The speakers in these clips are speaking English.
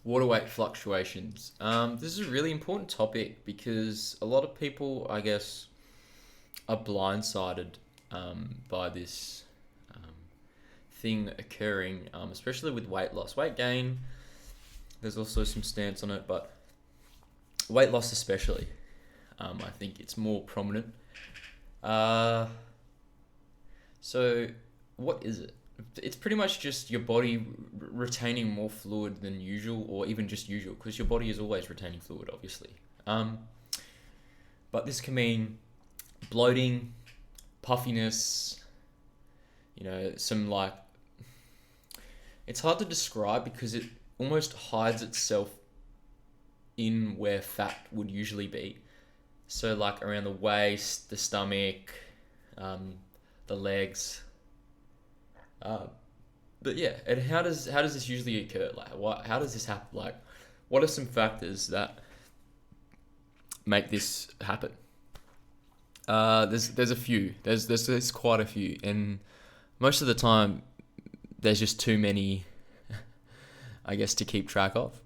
Water weight fluctuations. This is a really important topic because a lot of people, I guess, are blindsided by this thing occurring, especially with weight loss. Weight gain, there's also some stance on it, but weight loss especially, I think it's more prominent. So what is it? It's pretty much just your body retaining more fluid than usual, or even just usual, because your body is always retaining fluid, obviously. But this can mean bloating, puffiness, some it's hard to describe because it almost hides itself in where fat would usually be. So like around the waist, the stomach, the legs. But yeah, and how does this usually occur? Like, how does this happen? Like, what are some factors that make this happen? There's a few. There's quite a few, and most of the time, there's just too many, I guess, to keep track of.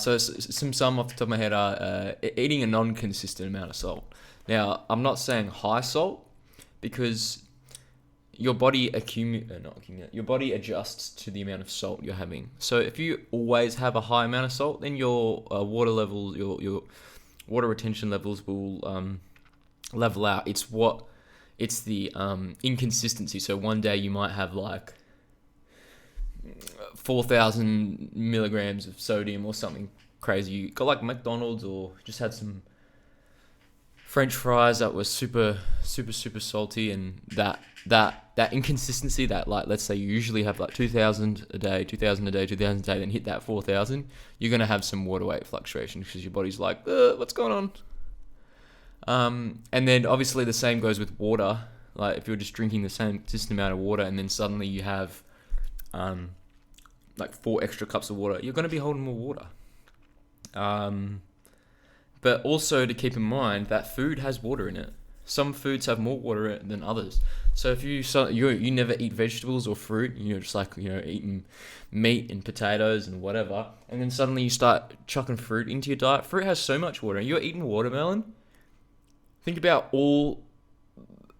So some off the top of my head are eating a non-consistent amount of salt. Now, I'm not saying high salt because your body your body adjusts to the amount of salt you're having. So if you always have a high amount of salt, then your water levels, your water retention levels will level out. It's the inconsistency. So one day you might have like 4,000 milligrams of sodium or something crazy. You got like McDonald's or just had some French fries that were super salty, and that inconsistency, that, like, let's say you usually have like 2,000 a day, 2,000 a day, 2,000 a day, then hit that 4,000, you're going to have some water weight fluctuation because your body's like, what's going on? And then obviously the same goes with water. Like if you're just drinking the same consistent amount of water and then suddenly you have like 4 extra cups of water, you're going to be holding more water. But also to keep in mind that food has water in it. Some foods have more water in it than others. So if you never eat vegetables or fruit, you're just like, eating meat and potatoes and whatever, and then suddenly you start chucking fruit into your diet. Fruit has so much water. You're eating watermelon. Think about all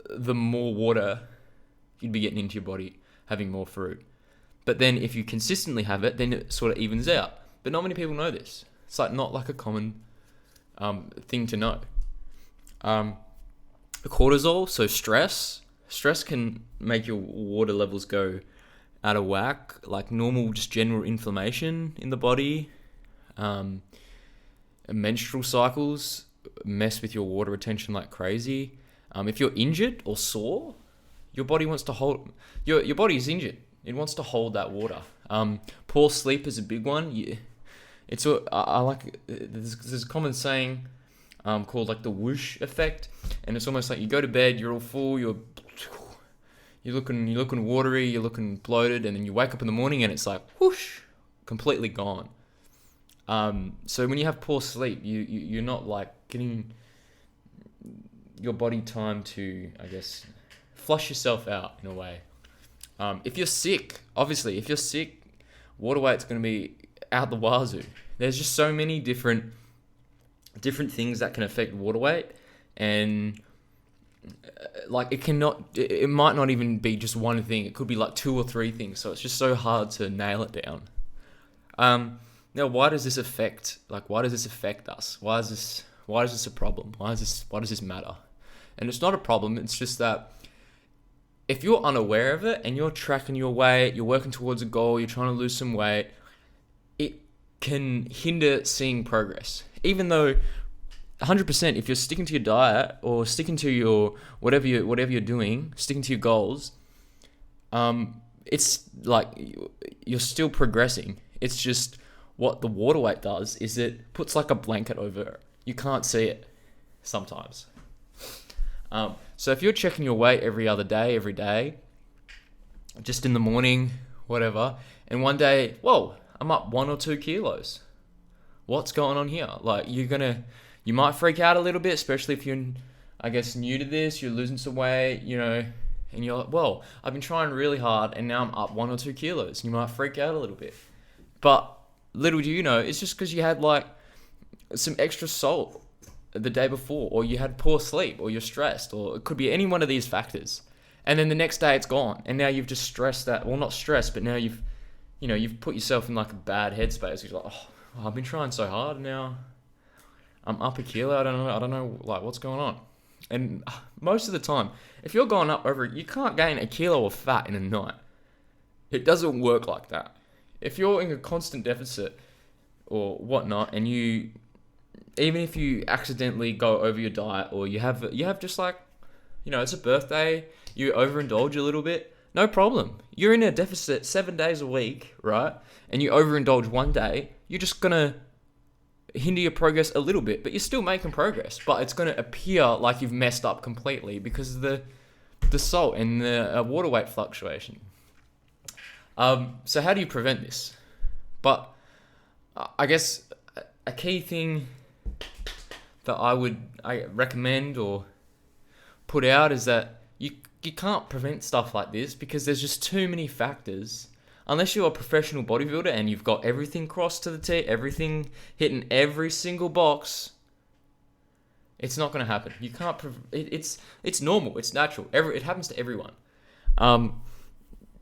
the more water you'd be getting into your body having more fruit. But then if you consistently have it, then it sort of evens out. But not many people know this. It's like not like a common thing to know. Cortisol, so stress can make your water levels go out of whack, like normal just general inflammation in the body. Menstrual cycles mess with your water retention like crazy. If you're injured or sore, your body wants to hold, your body is injured. It wants to hold that water. Poor sleep is a big one. I like, there's a common saying called like the whoosh effect, and it's almost like you go to bed, you're all full, you're looking watery, you're looking bloated, and then you wake up in the morning and it's like whoosh, completely gone. So when you have poor sleep, you're not like getting your body time to, I guess, flush yourself out in a way. If you're sick, water weight's going to be out the wazoo. There's just so many different things that can affect water weight, and like it might not even be just one thing. It could be like 2 or 3 things. So it's just so hard to nail it down. Now, why does this affect us? Why is this a problem? Why does this matter? And it's not a problem. It's just that if you're unaware of it and you're tracking your weight, you're working towards a goal, you're trying to lose some weight, it can hinder seeing progress. Even though 100%, if you're sticking to your diet or sticking to your whatever you're doing, sticking to your goals, it's like you're still progressing. It's just what the water weight does is it puts like a blanket over it. You can't see it sometimes. So if you're checking your weight every day, just in the morning, whatever, and one day, whoa, I'm up 1 or 2 kilos. What's going on here? Like you might freak out a little bit, especially if you're, I guess, new to this, you're losing some weight, and you're like, well, I've been trying really hard and now I'm up 1 or 2 kilos. You might freak out a little bit. But little do you know, it's just because you had like some extra salt the day before, or you had poor sleep, or you're stressed, or it could be any one of these factors. And then the next day it's gone, and now you've just stressed that. Well, not stressed, but now you've put yourself in like a bad headspace. You're like, oh, I've been trying so hard, and now I'm up a kilo. I don't know, like what's going on. And most of the time, if you're going up over it, you can't gain a kilo of fat in a night. It doesn't work like that. If you're in a constant deficit or whatnot, and even if you accidentally go over your diet, or you have just like, it's a birthday, you overindulge a little bit, no problem. You're in a deficit 7 days a week, right? And you overindulge one day, you're just gonna hinder your progress a little bit, but you're still making progress. But it's gonna appear like you've messed up completely because of the salt and the water weight fluctuation. So how do you prevent this? But I guess a key thing that I recommend or put out is that you can't prevent stuff like this because there's just too many factors. Unless you're a professional bodybuilder and you've got everything crossed to the T, everything hitting every single box, it's not going to happen. You can't. It's normal. It's natural. It happens to everyone.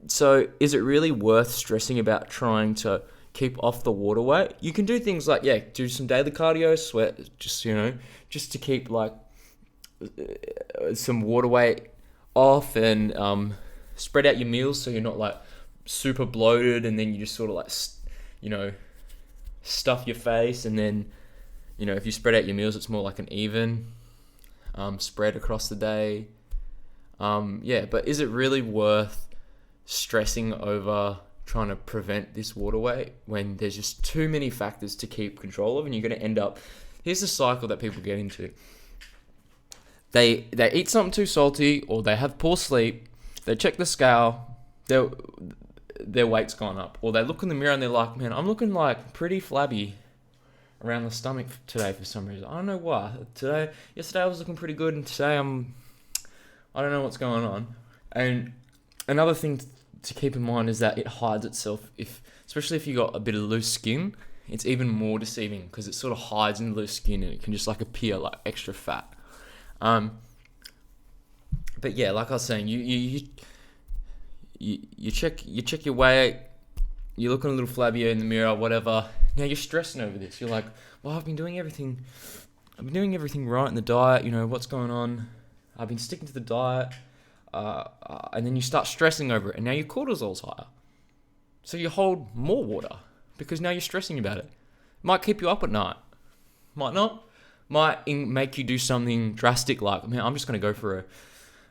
So is it really worth stressing about trying to keep off the water weight? You can do things like, do some daily cardio, sweat, just to keep like some water weight off, and spread out your meals so you're not like super bloated, and then you just sort of like stuff your face, and then if you spread out your meals, it's more like an even spread across the day. But is it really worth stressing over trying to prevent this water weight when there's just too many factors to keep control of? And you're going to end up, here's the cycle that people get into. They eat something too salty, or they have poor sleep, they check the scale, their weight's gone up, or they look in the mirror and they're like, man, I'm looking like pretty flabby around the stomach today for some reason. I don't know why. Yesterday I was looking pretty good, and today I don't know what's going on. And another thing to keep in mind is that it hides itself, especially if you got a bit of loose skin. It's even more deceiving because it sort of hides in the loose skin, and it can just like appear like extra fat. But yeah, like I was saying, you check your weight, you're looking a little flabbier in the mirror, whatever. Now you're stressing over this. You're like, well, I've been doing everything right in the diet. What's going on? I've been sticking to the diet. And then you start stressing over it, and now your cortisol's higher. So you hold more water because now you're stressing about it. Might keep you up at night. Might not. Might make you do something drastic like, man, I'm just gonna go for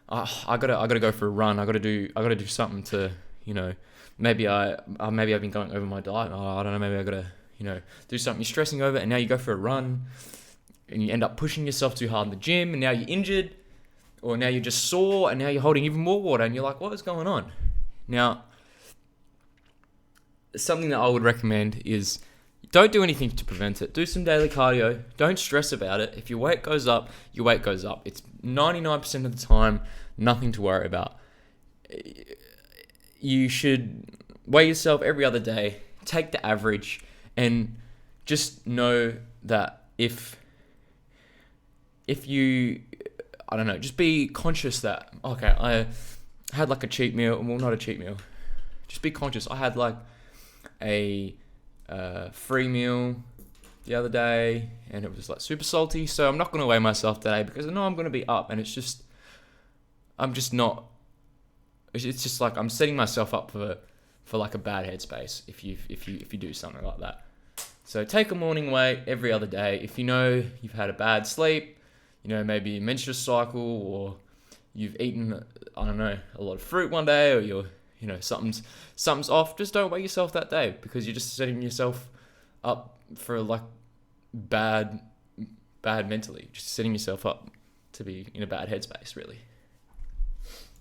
I gotta go for a run. I gotta do something to, maybe I've been going over my diet. I don't know. Maybe I gotta, do something. You're stressing over it, and now you go for a run, and you end up pushing yourself too hard in the gym, and now you're injured. Or now you're just sore, and now you're holding even more water, and you're like, what is going on? Now, something that I would recommend is don't do anything to prevent it. Do some daily cardio. Don't stress about it. If your weight goes up, your weight goes up. It's 99% of the time nothing to worry about. You should weigh yourself every other day, take the average, and just know that if you, I don't know, just be conscious that, okay, I had like a cheat meal. Well, not a cheat meal. Just be conscious. I had like a free meal the other day, and it was like super salty. So I'm not going to weigh myself today because I know I'm going to be up, and it's just like I'm setting myself up for like a bad headspace if you do something like that. So take a morning weight every other day. If you've had a bad sleep, maybe a menstrual cycle, or you've eaten, I don't know, a lot of fruit one day, or you're, something's off, just don't weigh yourself that day because you're just setting yourself up for like bad mentally, just setting yourself up to be in a bad headspace, really.